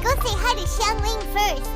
go say hi to Xiangling first.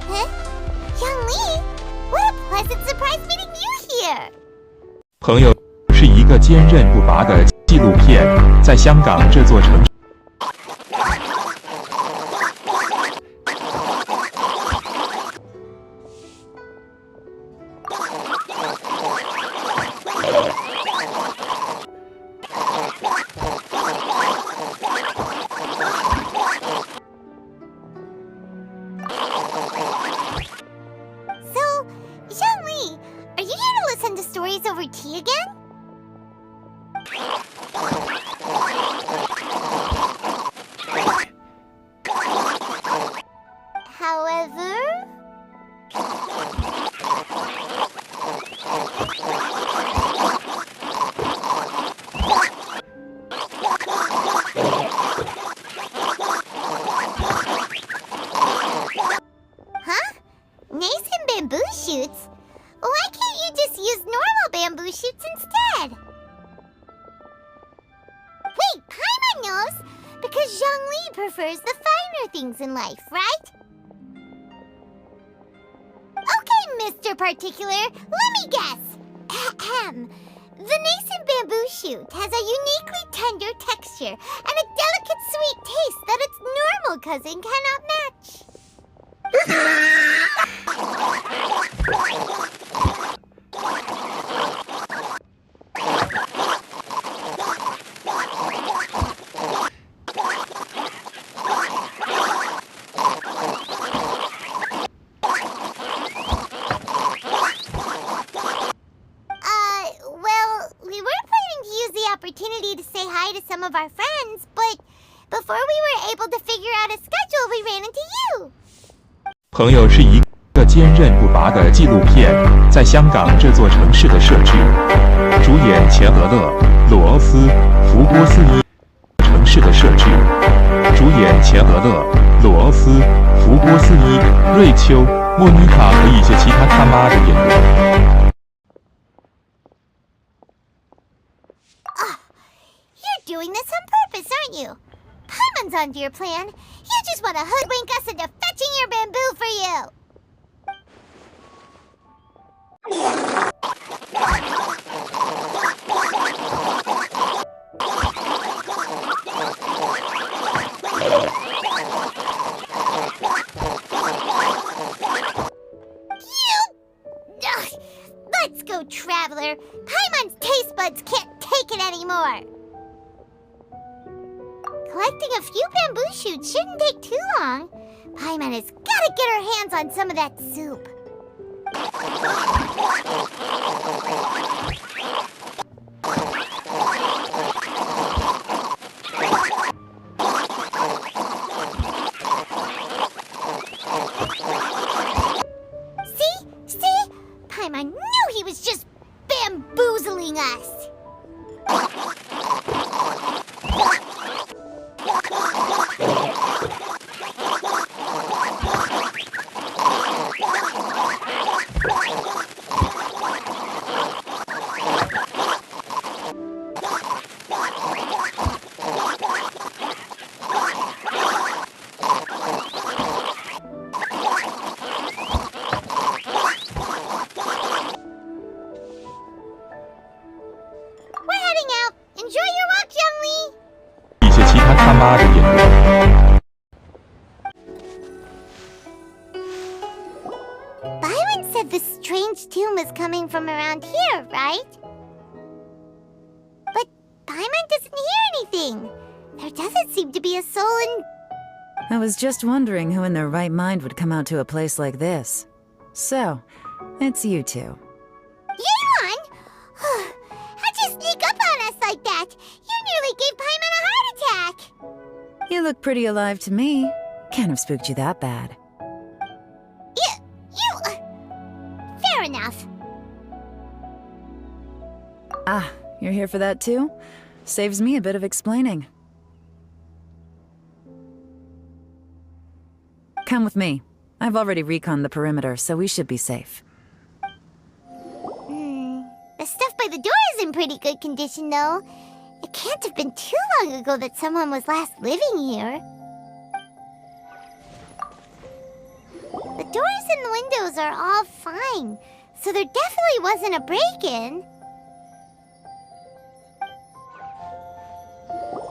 Huh? Xiangling? What a pleasant surprise meeting you here! 朋友是一个坚韧不拔的纪录片，在香港这座城市。 So, Xiangli, are you here to listen to stories over tea again? However... Huh? Nascent bamboo shoots? Why can't you just use normal bamboo shoots instead? Wait, Paimon knows! Because Zhongli prefers the finer things in life, right? Okay, Mr. Particular, let me guess. Ahem. The nascent bamboo shoot has a uniquely tender texture and a delicate sweet taste that its normal cousin cannot match. Well, we were planning to use the opportunity to say hi to some of our friends, but before we were able to figure out a schedule, we ran into you. 朋友是一个坚韧不拔的纪录片，在香港这座城市的设置。主演钱德勒、罗斯、福波斯伊。城市的设置。主演钱德勒、罗斯、福波斯伊、瑞秋、莫妮卡和一些其他他妈的演员。 You're doing this on purpose, aren't you? Paimon's onto your plan. You just want to hoodwink us into fetching your bamboo for you. Let's go, Traveler. Paimon's taste buds can't take it anymore. Collecting a few bamboo shoots shouldn't take too long. Paimon has gotta get her hands on some of that soup. See? Paimon knew he was just bamboozling us. We're heading out. Enjoy your walk, Zhongli. 一些其他他妈的演员。 Byron said this strange tune was coming from around here, right? But Paimon doesn't hear anything. There doesn't seem to be a soul in... I was just wondering who in their right mind would come out to a place like this. So, it's you two. Yeon! How'd you sneak up on us like that? You nearly gave Paimon a heart attack! You look pretty alive to me. Can't have spooked you that bad. Fair enough. Ah, you're here for that too? Saves me a bit of explaining. Come with me. I've already reconned the perimeter, so we should be safe. The stuff by the door is in pretty good condition, though. It can't have been too long ago that someone was last living here. The doors and the windows are all fine, so there definitely wasn't a break-in.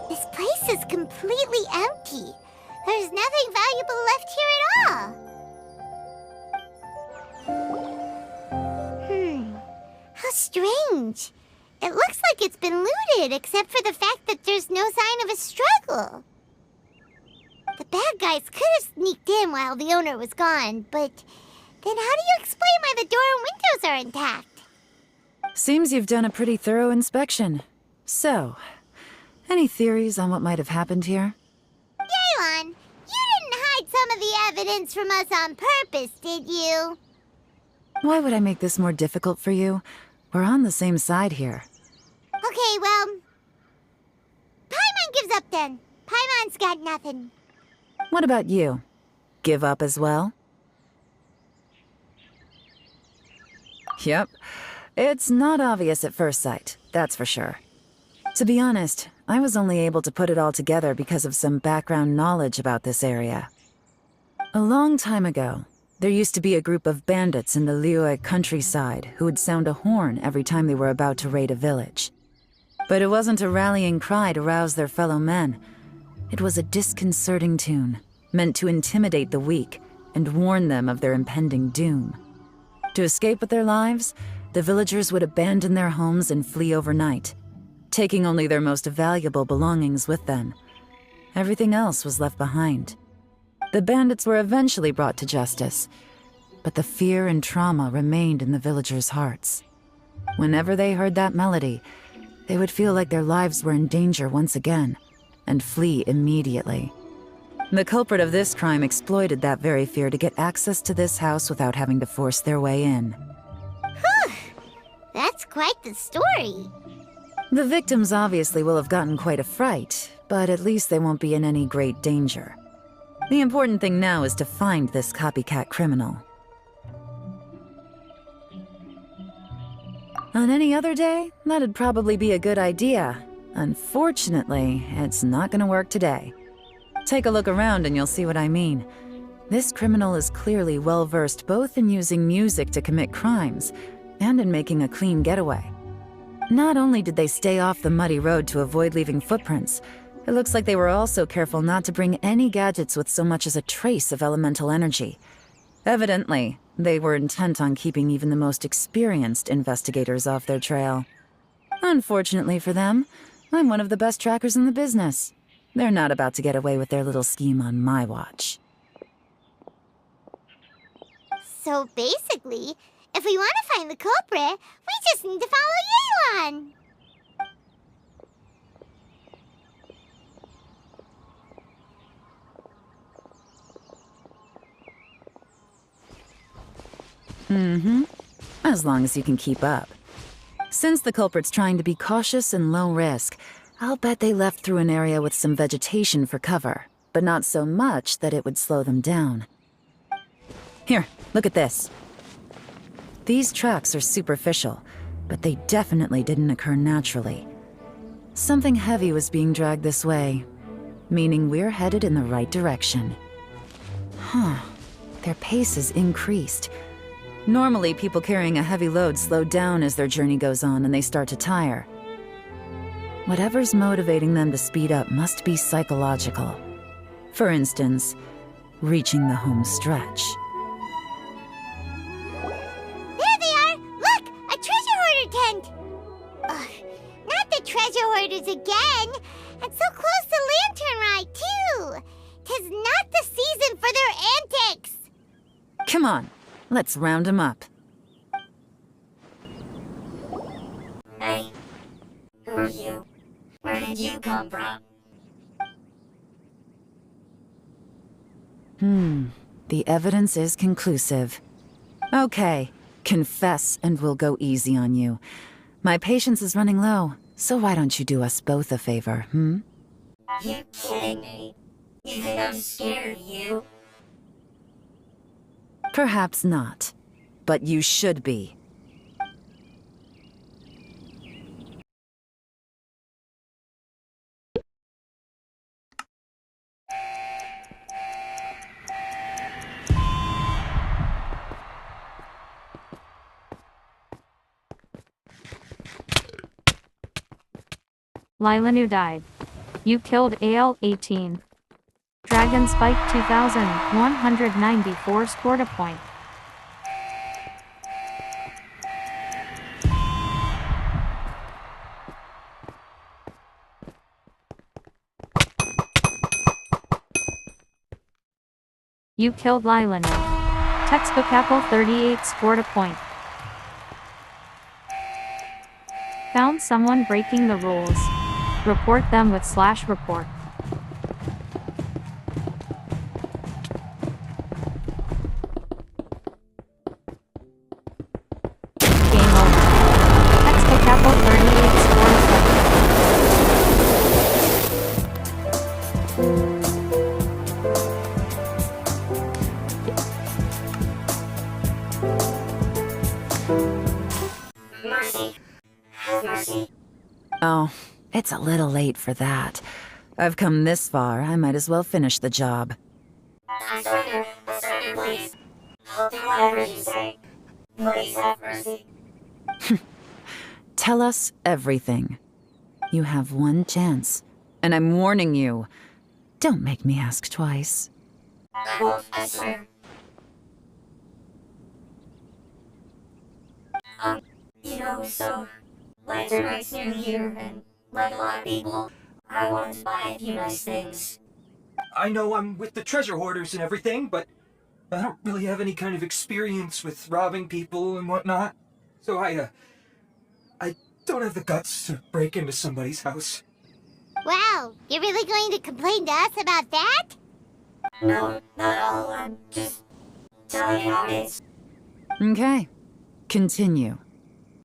This place is completely empty. There's nothing valuable left here at all. How strange. It looks like it's been looted, except for the fact that there's no sign of a struggle. The bad guys could have sneaked in while the owner was gone, but then how do you explain why the door and windows are intact? Seems you've done a pretty thorough inspection. So, any theories on what might have happened here? Yaylon, you didn't hide some of the evidence from us on purpose, did you? Why would I make this more difficult for you? We're on the same side here. Okay, well... Paimon gives up then. Paimon's got nothing. What about you? Give up as well? Yep. It's not obvious at first sight, that's for sure. To be honest, I was only able to put it all together because of some background knowledge about this area. A long time ago, there used to be a group of bandits in the Liyue countryside who would sound a horn every time they were about to raid a village. But it wasn't a rallying cry to rouse their fellow men. It was a disconcerting tune, meant to intimidate the weak and warn them of their impending doom. To escape with their lives, the villagers would abandon their homes and flee overnight, taking only their most valuable belongings with them. Everything else was left behind. The bandits were eventually brought to justice, but the fear and trauma remained in the villagers' hearts. Whenever they heard that melody, they would feel like their lives were in danger once again, and flee immediately. The culprit of this crime exploited that very fear to get access to this house without having to force their way in. Whew! That's quite the story. The victims obviously will have gotten quite a fright, but at least they won't be in any great danger. The important thing now is to find this copycat criminal. On any other day, that'd probably be a good idea. Unfortunately, it's not gonna work today. Take a look around and you'll see what I mean. This criminal is clearly well-versed both in using music to commit crimes and in making a clean getaway. Not only did they stay off the muddy road to avoid leaving footprints, it looks like they were also careful not to bring any gadgets with so much as a trace of elemental energy. Evidently, they were intent on keeping even the most experienced investigators off their trail. Unfortunately for them, I'm one of the best trackers in the business. They're not about to get away with their little scheme on my watch. So basically, if we want to find the culprit, we just need to follow Yaylon. As long as you can keep up. Since the culprit's trying to be cautious and low risk, I'll bet they left through an area with some vegetation for cover, but not so much that it would slow them down. Here, look at this. These tracks are superficial, but they definitely didn't occur naturally. Something heavy was being dragged this way, meaning we're headed in the right direction. Their pace has increased. Normally, people carrying a heavy load slow down as their journey goes on and they start to tire. Whatever's motivating them to speed up must be psychological. For instance, reaching the home stretch. There they are! Look! A treasure hoarder tent! Ugh, not the treasure hoarders again! And so close to Lantern Ride, too! 'Tis not the season for their antics! Come on, let's round them up. Hey, who are you? Where did you come from? The evidence is conclusive. Okay, confess and we'll go easy on you. My patience is running low, so why don't you do us both a favor, You kidding me? You think I'm scared of you? Perhaps not, but you should be. Lilanu died. You killed AL-18. Dragon Spike 2194 scored a point. You killed Lilanu. Textbook Apple 38 scored a point. Found someone breaking the rules. Report them with /report. Game over. Textbook Apple 38 scored a Mercy. Have mercy. Oh, it's a little late for that. I've come this far, I might as well finish the job. I surrender, please. I'll do whatever you say. Please have mercy. Tell us everything. You have one chance, and I'm warning you. Don't make me ask twice. I won't, I swear. So, lantern night's nearly here, and like a lot of people, I wanted to buy a few nice things. I know I'm with the treasure hoarders and everything, but I don't really have any kind of experience with robbing people and whatnot. So I don't have the guts to break into somebody's house. Wow, you're really going to complain to us about that? No, not at all. I'm just telling you how it is. Okay, continue.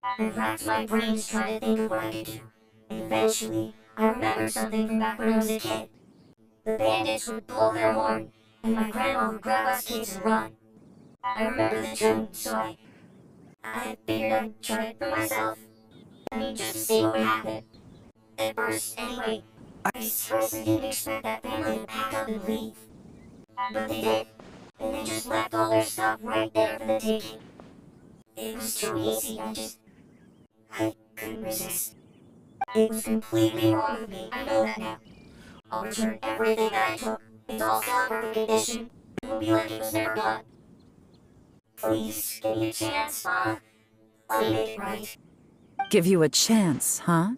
I racked my brains trying to think of what I could do. And eventually, I remembered something from back when I was a kid. The bandits would blow their horn, and my grandma would grab us kids and run. I remember the tune, so I figured I'd try it for myself. I mean, just to see what would happen. At first, anyway, I seriously didn't expect that family to pack up and leave. But they did, and they just left all their stuff right there for the taking. It was too easy, I couldn't resist. It was completely wrong of me, I know that now. I'll return everything that I took. It's all still in perfect condition. It will be like it was never gone. Please, give me a chance, Ma. Let me make it right. Give you a chance, huh?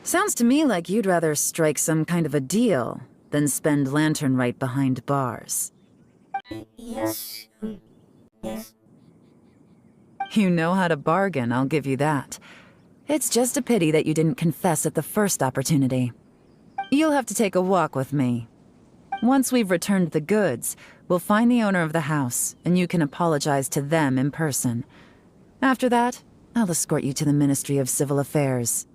Sounds to me like you'd rather strike some kind of a deal than spend lantern right behind bars. Yes. Yes. You know how to bargain, I'll give you that. It's just a pity that you didn't confess at the first opportunity. You'll have to take a walk with me. Once we've returned the goods, we'll find the owner of the house, and you can apologize to them in person. After that, I'll escort you to the Ministry of Civil Affairs.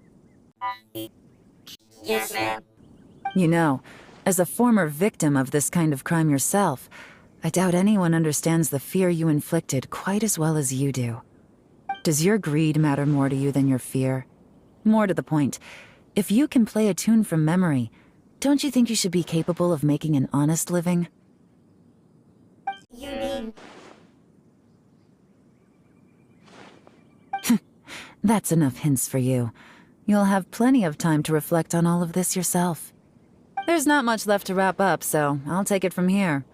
Yes, ma'am. You know, as a former victim of this kind of crime yourself, I doubt anyone understands the fear you inflicted quite as well as you do. Does your greed matter more to you than your fear? More to the point, if you can play a tune from memory, don't you think you should be capable of making an honest living? You mean... That's enough hints for you. You'll have plenty of time to reflect on all of this yourself. There's not much left to wrap up, so I'll take it from here.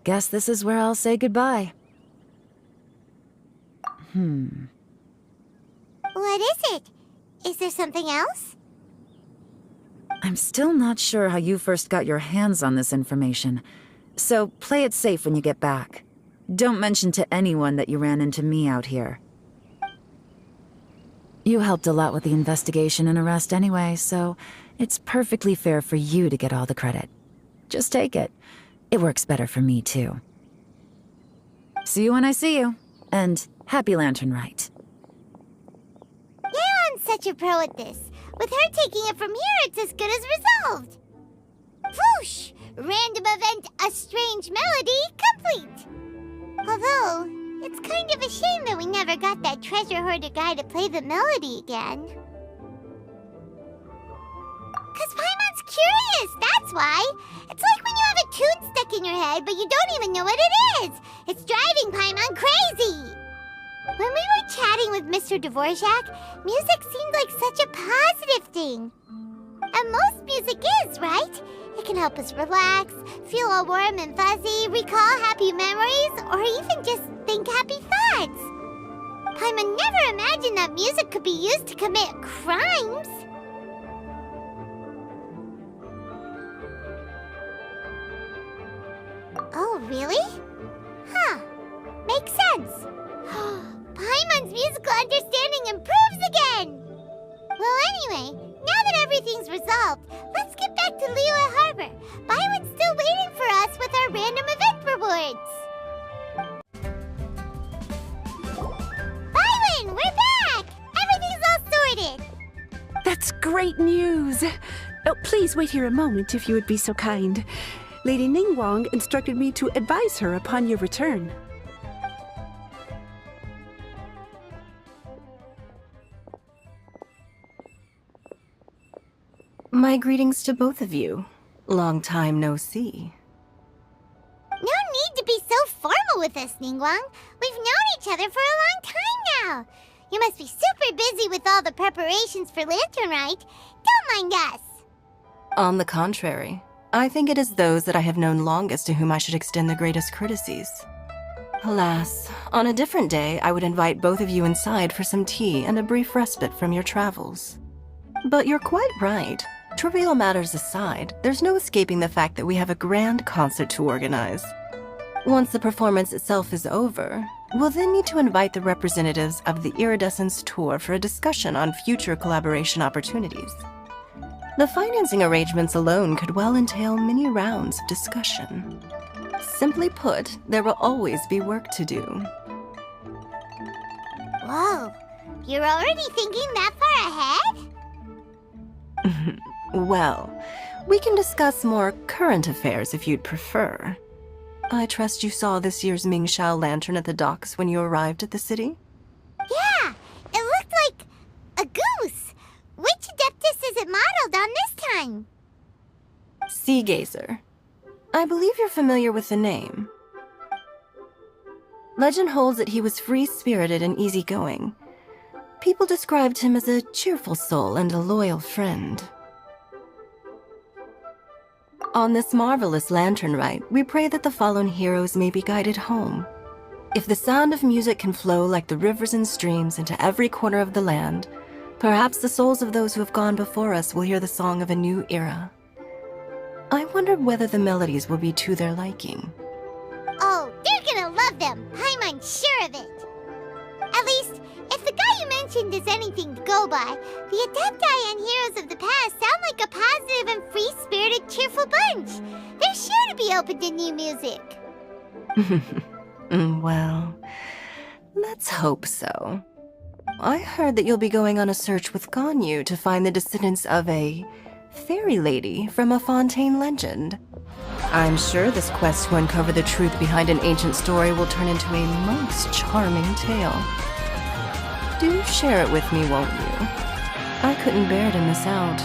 Guess this is where I'll say goodbye. What is it? Is there something else? I'm still not sure how you first got your hands on this information, so play it safe when you get back. Don't mention to anyone that you ran into me out here. You helped a lot with the investigation and arrest anyway, so it's perfectly fair for you to get all the credit. Just take it. It works better for me, too. See you when I see you, and happy Lantern Rite. Yaron's such a pro at this. With her taking it from here, it's as good as resolved. Whoosh! Random event, a strange melody, complete! Although, it's kind of a shame that we never got that treasure hoarder guy to play the melody again. 'Cause Paimon's curious, that's why. It's like when you have a tune stuck in your head, but you don't even know what it is. It's driving Paimon crazy. When we were chatting with Mr. Dvorak, music seemed like such a positive thing. And most music is, right? It can help us relax, feel all warm and fuzzy, recall happy memories, or even just think happy thoughts. Paimon never imagined that music could be used to commit crimes. Oh, really? Huh. Makes sense. Paimon's musical understanding improves again! Well, anyway, now that everything's resolved, let's get back to Liyue Harbor. Byron's still waiting for us with our random event rewards. Byron, we're back! Everything's all sorted. That's great news! Oh, please wait here a moment if you would be so kind. Lady Ningguang instructed me to advise her upon your return. My greetings to both of you. Long time no see. No need to be so formal with us, Ningguang. We've known each other for a long time now. You must be super busy with all the preparations for Lantern Rite. Don't mind us. On the contrary, I think it is those that I have known longest to whom I should extend the greatest courtesies. Alas, on a different day, I would invite both of you inside for some tea and a brief respite from your travels. But you're quite right. Trivial matters aside, there's no escaping the fact that we have a grand concert to organize. Once the performance itself is over, we'll then need to invite the representatives of the Iridescence Tour for a discussion on future collaboration opportunities. The financing arrangements alone could well entail many rounds of discussion. Simply put, there will always be work to do. Whoa, you're already thinking that far ahead? Well, we can discuss more current affairs if you'd prefer. I trust you saw this year's Mingxiao lantern at the docks when you arrived at the city? Yeah, it looked like a goose. Which Adeptus is it modeled on this time? Sea Gazer. I believe you're familiar with the name. Legend holds that he was free-spirited and easygoing. People described him as a cheerful soul and a loyal friend. On this marvelous lantern rite, we pray that the fallen heroes may be guided home. If the sound of music can flow like the rivers and streams into every corner of the land, perhaps the souls of those who have gone before us will hear the song of a new era. I wonder whether the melodies will be to their liking. Oh, they're gonna love them. Paimon's sure of it. At least, if the guy you mentioned is anything to go by, the Adepti and heroes of the past sound like a positive and free-spirited, cheerful bunch. They're sure to be open to new music. Well, let's hope so. I heard that you'll be going on a search with Ganyu to find the descendants of a fairy lady from a Fontaine legend. I'm sure this quest to uncover the truth behind an ancient story will turn into a most charming tale. Do share it with me, won't you? I couldn't bear to miss out.